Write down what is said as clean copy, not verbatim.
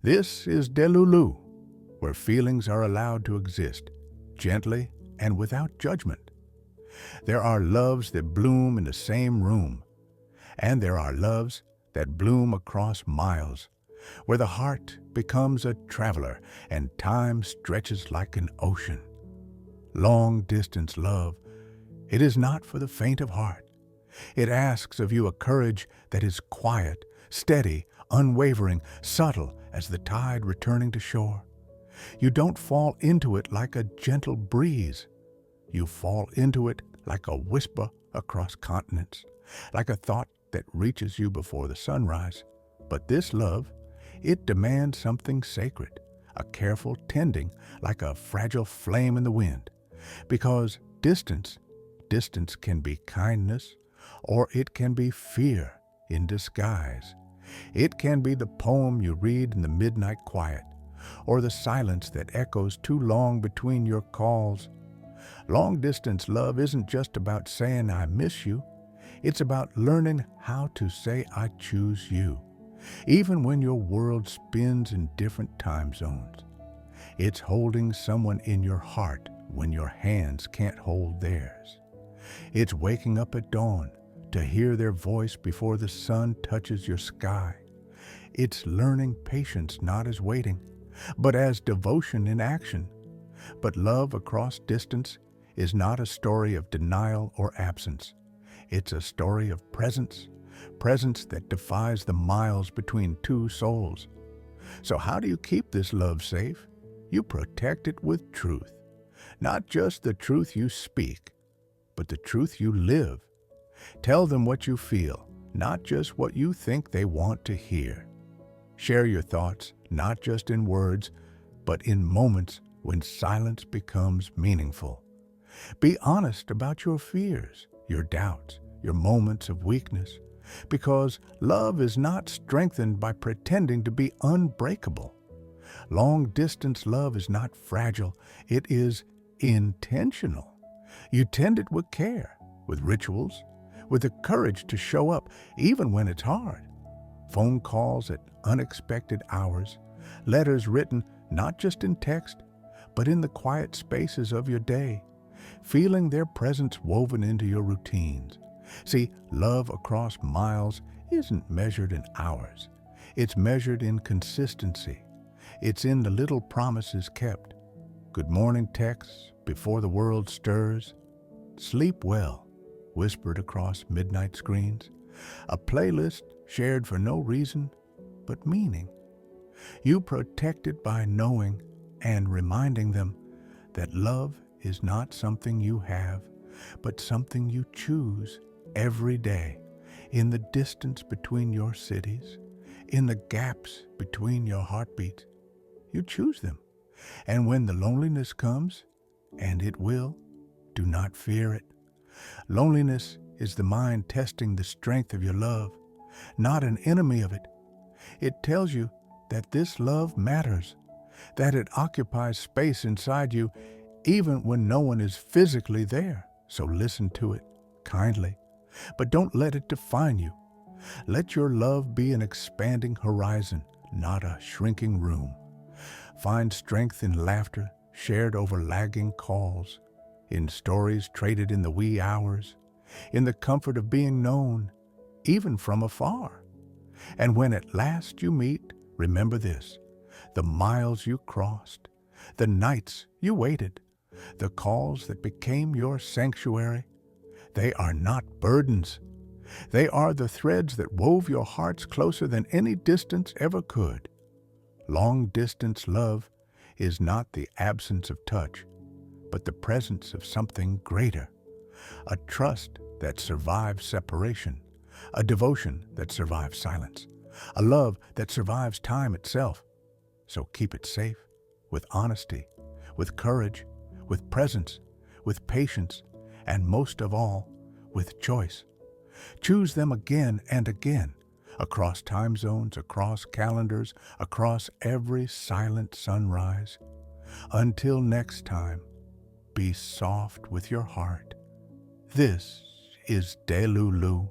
This is Delulu, where feelings are allowed to exist, gently and without judgment. There are loves that bloom in the same room, and there are loves that bloom across miles, where the heart becomes a traveler and time stretches like an ocean. Long-distance love, it is not for the faint of heart. It asks of you a courage that is quiet, steady, unwavering, subtle as the tide returning to shore. You don't fall into it like a gentle breeze. You fall into it like a whisper across continents, like a thought that reaches you before the sunrise. But this love, it demands something sacred, a careful tending like a fragile flame in the wind. Because distance can be kindness, or it can be fear in disguise. It can be the poem you read in the midnight quiet, or the silence that echoes too long between your calls. Long-distance love isn't just about saying I miss you. It's about learning how to say I choose you, even when your world spins in different time zones. It's holding someone in your heart when your hands can't hold theirs. It's waking up at dawn to hear their voice before the sun touches your sky. It's learning patience not as waiting, but as devotion in action. But love across distance is not a story of denial or absence. It's a story of presence, presence that defies the miles between two souls. So how do you keep this love safe? You protect it with truth. Not just the truth you speak, but the truth you live. Tell them what you feel, not just what you think they want to hear. Share your thoughts, not just in words, but in moments when silence becomes meaningful. Be honest about your fears, your doubts, your moments of weakness, because love is not strengthened by pretending to be unbreakable. Long-distance love is not fragile, it is intentional. You tend it with care, with rituals, with the courage to show up even when it's hard. Phone calls at unexpected hours, letters written not just in text, but in the quiet spaces of your day, feeling their presence woven into your routines. See, love across miles isn't measured in hours. It's measured in consistency. It's in the little promises kept. Good morning texts before the world stirs. Sleep well, whispered across midnight screens. A playlist shared for no reason but meaning. You protect it by knowing and reminding them that love is not something you have, but something you choose every day, in the distance between your cities, in the gaps between your heartbeats. You choose them. And when the loneliness comes, and it will, do not fear it. Loneliness is the mind testing the strength of your love, not an enemy of it. It tells you that this love matters, that it occupies space inside you even when no one is physically there. So listen to it kindly, but don't let it define you. Let your love be an expanding horizon, not a shrinking room. Find strength in laughter shared over lagging calls, in stories traded in the wee hours, in the comfort of being known, even from afar. And when at last you meet, remember this: the miles you crossed, the nights you waited, the calls that became your sanctuary, they are not burdens. They are the threads that wove your hearts closer than any distance ever could. Long-distance love is not the absence of touch, but the presence of something greater, a trust that survives separation, a devotion that survives silence, a love that survives time itself. So keep it safe, with honesty, with courage, with presence, with patience, and most of all, with choice. Choose them again and again, across time zones, across calendars, across every silent sunrise. Until next time, be soft with your heart. This is Delulu.